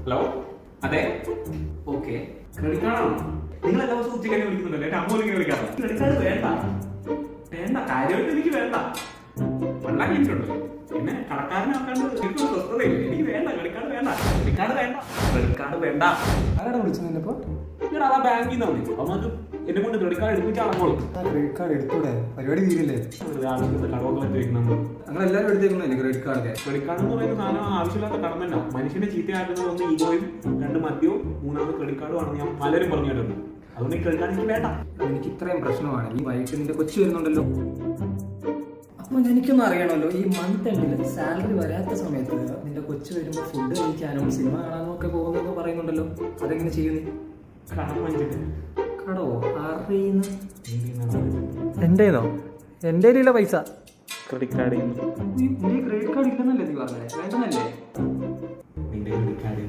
Hello, അതെ, okay. Credit കാർഡാണോ? നിങ്ങൾ എല്ലാ ദിവസവും ഉച്ചയ്ക്ക് തന്നെ വിളിക്കുന്നുണ്ടല്ലോ. എന്റെ അമ്മ ഇങ്ങനെ വിളിക്കാറില്ല. ക്രെഡിറ്റ് കാർഡ് വേണ്ട, വേണ്ട, കാര്യമായിട്ട് എനിക്ക് വേണ്ട. വല്ലാതെ എനിക്കുണ്ട്. പിന്നെ കടക്കാരനാക്കാണ്ട് എനിക്ക് സ്വസ്ഥതയില്ല. എനിക്ക് വേണ്ട, ക്രെഡിറ്റ് കാർഡ് വേണ്ട, ക്രെഡിറ്റ് കാർഡ് വേണ്ട, ക്രെഡിറ്റ് കാർഡ് വേണ്ട. ആരാണ് വിളിച്ചത് നിന്നിപ്പോ? ഇവിടെ അതാ ബാങ്കിൽ നിന്നാണ് അവർക്ക് എന്നെ കൊണ്ട് ക്രെഡിറ്റ് കാർഡ് എടുപ്പിച്ചാളോളും. ക്രെഡിറ്റ് കാർഡ് എടുത്തൂടെ? പരിപാടി തീരില്ലേ? കടമൊക്കെ വെച്ച് വെക്കുന്നത് അങ്ങനെ എല്ലാവരും എടുത്തേക്കുന്നല്ലേ ക്രെഡിറ്റ് കാർഡ്? ക്രെഡിറ്റ് കാർഡ് എന്ന് പറയുന്ന സാധനം ആവശ്യമില്ലാത്ത കടമല്ല. മനുഷ്യനെ ചീത്തയാക്കുന്നത് ഒന്ന് ഈഗോയും, 2 മദ്യവും, 3 ക്രെഡിറ്റ് കാർഡും ആണെന്ന് ഞാൻ പലരും പറഞ്ഞു കേട്ടിട്ടുണ്ട്. അതുകൊണ്ട് ഈ ക്രെഡിറ്റ് കാർഡ് എനിക്ക് വേണ്ട. എനിക്ക് ഇത്രയും പ്രശ്നമാണ്. ഈ വൈകിട്ട് നിന്റെ കൊച്ചു വരുന്നുണ്ടല്ലോ. അപ്പോൾ എനിക്കൊന്നും അറിയണമല്ലോ, ഈ മന്ത് എൻഡിൽ സാലറി വരാത്ത സമയത്ത് നിന്റെ കൊച്ചു വരുമ്പോൾ ഫുഡ് കഴിക്കാനോ സിനിമ കാണാനോ ഒക്കെ പോകുന്നതെന്ന് പറയുന്നുണ്ടല്ലോ. അതെങ്ങനെ ചെയ്യുന്നു? കടം വാങ്ങിച്ചിട്ട് കടോ? അറിയുന്നു എന്റേന്നോ? എന്റെ കയ്യിലുള്ള പൈസ ക്രെഡിറ്റ് കാർഡ് ക്രെഡിറ്റ് കാർഡ് ഇല്ലെന്നല്ലേ നീ പറഞ്ഞേ? വേണ്ടെന്നല്ലേ? നിന്റെ ക്രെഡിറ്റ് കാർഡ്